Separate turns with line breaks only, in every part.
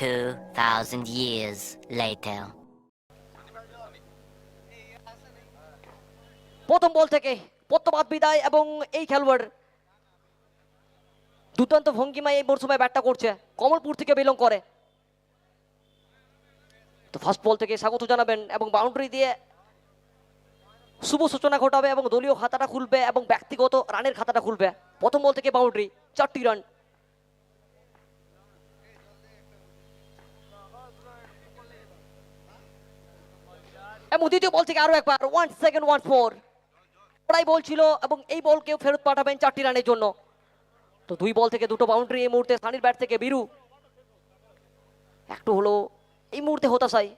2,000 years later.
প্রথম বল থেকে প্রত্যাবাদ বিদায় এবং এই খেলোয়াড় দুর্দান্ত ভঙ্গিমায় এই মরশুমে ব্যাটটা করছে, কমলপুর থেকে বিলং করে। তো ফার্স্ট বল থেকে স্বাগত জানাবেন এবং বাউন্ডারি দিয়ে শুভ সূচনা ঘটাবে এবং দলীয় খাতাটা খুলবে এবং ব্যক্তিগত রানের খাতাটা খুলবে। প্রথম বল থেকে বাউন্ডারি, 4টি রান। এবং দ্বিতীয় বল থেকে আরো একবার 1 সেকেন্ড 1 4 ওরাই বল ছিল এবং এই বলকেও ফেরত পাঠাবেন 4টি রানের জন্য। তো দুই বল থেকে দুটো বাউন্ডারি এই মুহূর্তে সানির ব্যাট থেকে বীরু একটু হলো এই মুহূর্তে হতাশাই।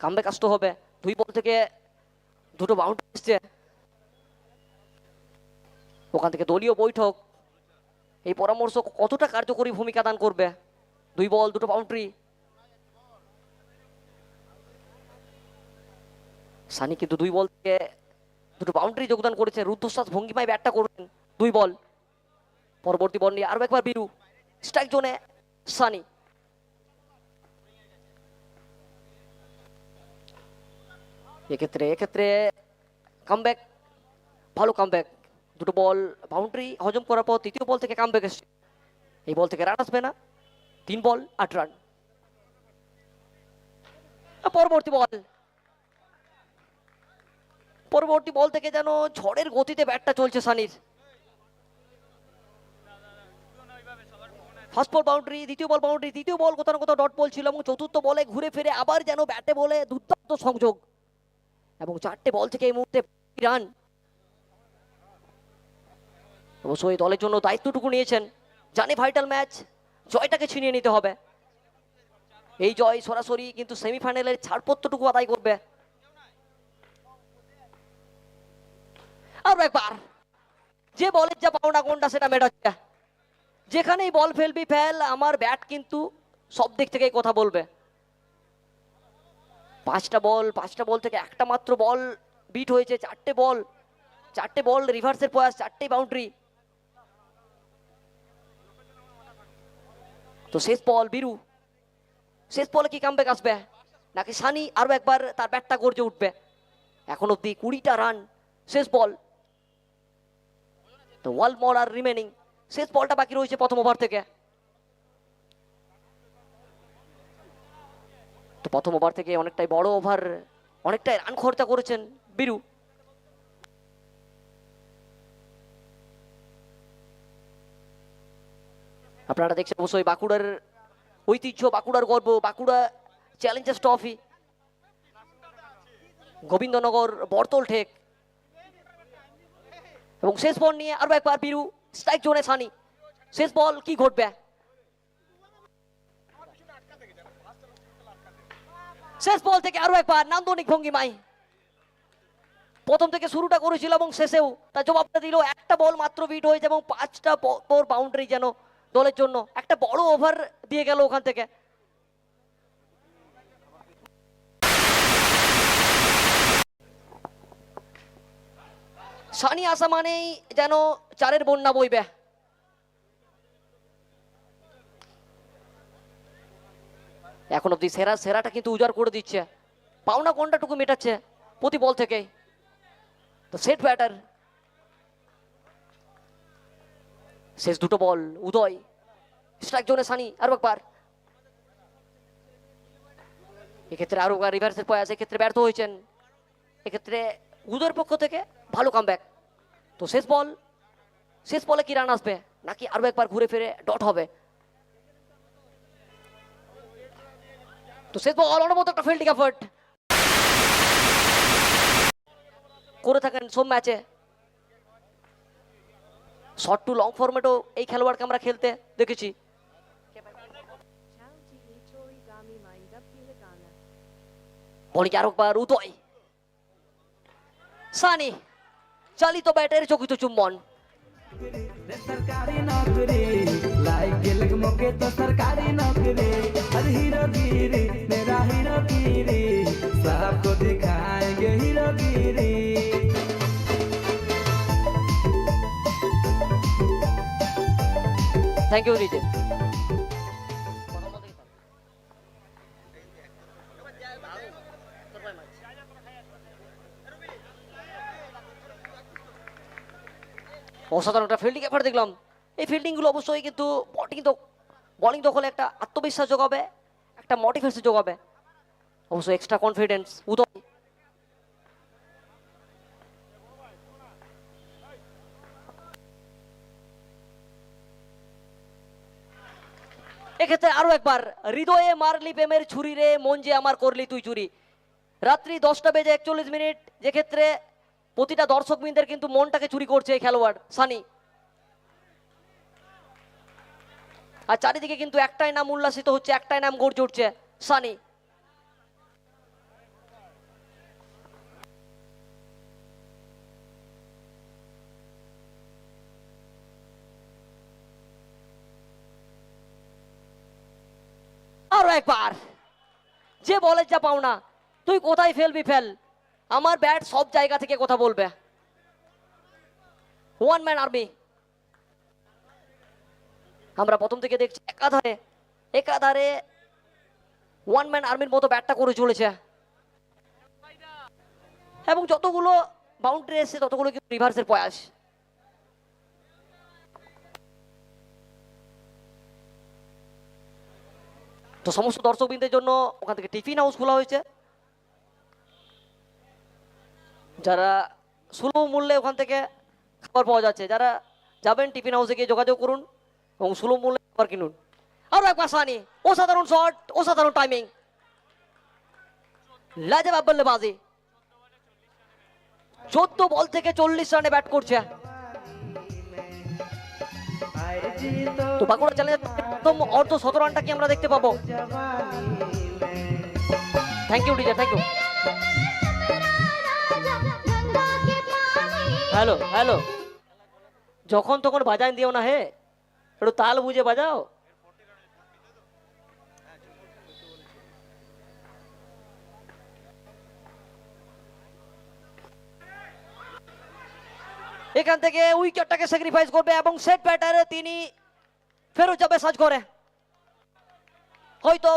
কামব্যাক আসতে হবে। দুই বল থেকে দুটো বাউন্ডারি এসছে, ওখান থেকে দলীয় বৈঠক এই পরামর্শ কতটা কার্যকরী ভূমিকা দান করবে। দুই বল দুটো বাউন্ডারি। সানি কিন্তু দুই বল থেকে দুটো বাউন্ডারি যোগদান করেছে, রুদ্ধশ্বাস ভঙ্গিমায় ব্যাটটা করবেন। দুই বল, পরবর্তী বল নিয়ে আরো একবার বীরু, স্ট্রাইক জোনে সানি। এক্ষেত্রে কামব্যাক, ভালো কামব্যাক। দুটো বল বাউন্ডারি হজম করার পর তৃতীয় বল থেকে কামব্যাক এসছে। এই বল থেকে রান আসবে না। 3 বল 8 রান। পরবর্তী বল থেকে যেন ঝড়ের গতিতে ব্যাটটা চলছে সানির। ফার্স্ট বল বাউন্ডারি, দ্বিতীয় বল বাউন্ডারি, তৃতীয় বল কোথাও না কোথাও ডট বল ছিল এবং চতুর্থ বলে ঘুরে ফিরে আবার যেন ব্যাটে বলে দুর্দান্ত সংযোগ এবং 4টে বল থেকে এই মুহূর্তে রান। অবশ্যই দলের জন্য দায়িত্বটুকু নিয়েছেন, জানে ভাইটাল ম্যাচ, জয়টাকে ছিনিয়ে নিতে হবে। এই জয় সরাসরি কিন্তু সেমিফাইনালের ছাড়পত্রটুকু আদায় করবে। আর একবার যে বলের যা পাওনা কোনটা সেটা মেটাচ্ছে, যেখানেই বল ফেলবি ফেল, আমার ব্যাট কিন্তু সব দিক থেকেই কথা বলবে। 5টা বল থেকে একটা মাত্র বল বিট হয়েছে। 4টে বল রিভার্সের প্রয়াস, 4টে বাউন্ডারি। তো শেষ বল বীরু, শেষ বলে কি কামব্যাক আসবে নাকি সানি আরো একবার তার ব্যাটটা গর্জে উঠবে? এখন অব্দি 20টা রান, শেষ বল। তো 1 বল আর রিমেনিং, শেষ বলটা বাকি রয়েছে প্রথম ওভার থেকে। তো প্রথম ওভার থেকে অনেকটাই বড় ওভার, অনেকটাই রান খরচা করেছেন বীরু। আপনারা দেখছেন অবশ্যই বাঁকুড়ার ঐতিহ্য, বাঁকুড়ার গর্ব, বাঁকুড়া চ্যালেঞ্জার্স ট্রফি, গোবিন্দনগর বর্তল ঠেক। এবং শেষ বল নিয়ে আরো একবার বীরু, স্ট্রাইক জোনে সানি। শেষ বল, কি ঘটবে? শেষ বল থেকে আরো একবার নান্দনিক ভঙ্গিমায় প্রথম থেকে শুরুটা করেছিল এবং শেষেও তার জবাবটা দিল। একটা বল মাত্র বিট হয়েছে এবং 5টা বাউন্ডারি যেন দলের জন্য একটা বড় ওভার দিয়ে গেল ওখান থেকে। সানি আসা মানেই যেন 4-এর বন্যা বইবে। এখন অব্দি সেরাটা কিন্তু উজাড় করে দিচ্ছে, পাওনা কোনটাটুকু মেটাচ্ছে প্রতি বল থেকে। তো সেট ব্যাটার, শেষ দুটো বল উদয়, স্ট্রাইক জোনে সানি আরো একবার। এক্ষেত্রে আরো রিভার্সের প্রয়াস, এক্ষেত্রে ব্যর্থ হয়েছেন। এক্ষেত্রে উদয়ের পক্ষ থেকে ভালো কামব্যাক। তো শেষ বলে কি রান আসবে নাকি আরো একবার ঘুরে ফিরে ডট হবে? তো শেষ বল অনবরত একটা ফিল্ডিং এফর্ট করে থাকেন সব ম্যাচে। শর্ট টু লং ফরম্যাটও এই খেলোয়াড়কে আমরা খেলতে দেখেছি। বলি আরেকবার উদয়, সানি চালিত ব্যাটের চকিত চুম্বন।
सरकारी नौकरी लाइक गिलक मौके तो सरकारी नौकरी हर हीरोगिरी मेरा हीरोगिरी सबको दिखाएंगे हीरोगिरी।
Thank you রিজে। অসাধারণ একটা ফিল্ডিং এফার্ট দেখলাম। এই ফিল্ডিংগুলো অবশ্যই কিন্তু বলিং দখলে একটা আত্মবিশ্বাস যোগাবে, একটা মোটিভেশন যোগাবে, অবশ্যই এক্সট্রা কনফিডেন্স উদয়। এক্ষেত্রে আরো একবার, হৃদয়ে মারলি প্রেমের ছুরি রে, মন যে আমার করলি তুই চুরি। রাত্রি 10:41, যে ক্ষেত্রে প্রতিটা দর্শক বৃন্দের কিন্তু মনটাকে চুরি করছে এই খেলোয়াড় সানি। আর চারিদিকে কিন্তু একটাই নাম উল্লাসিত হচ্ছে, একটাই নাম গর্জে উঠছে, সানি। আরো একবার, যে বলে যা পাওনা, তুই কোথায় ফেলবি ফেল, আমার ব্যাট সব জায়গা থেকে কথা বলবে। ওয়ান ম্যান আর্মি আমরা প্রথম থেকে দেখছি, একাধারে ওয়ান ম্যান আর্মির মতো ব্যাটটা করে চলেছে, এবং যতগুলো বাউন্ডারি এসছে ততগুলো কিন্তু রিভার্সের প্রয়াস। তো সমস্ত দর্শকবৃন্দের জন্য ওখান থেকে টিফিন হাউস খোলা হয়েছে, যারা সুলভ মূল্যে ওখান থেকে খাবার পাওয়া যাচ্ছে, যারা যাবেন টিফিন হাউসে গিয়ে যোগাযোগ করুন এবং সুলভ মূল্যে খাবার কিনুন। আরো একবার সানি, অসাধারণ শট, অসাধারণ টাইমিং, লাজবাব বল্লেবাজি। 14 বল থেকে 40 রানে ব্যাট করছে। তো বাঁকুড়া চ্যালেঞ্জের প্রথম অর্ধ 17 রানটা কি আমরা দেখতে পাবো? Thank you teacher, thank you. Hello hello, যখন তখন বাজান দিও না হে, একটু তাল বুঝে বাজাও। এখান থেকে উইকেটটাকে স্যাক্রিফাইস করবে এবং সেট ব্যাটারে তিনি ফেরত যাবে সাজ করে, হয়তো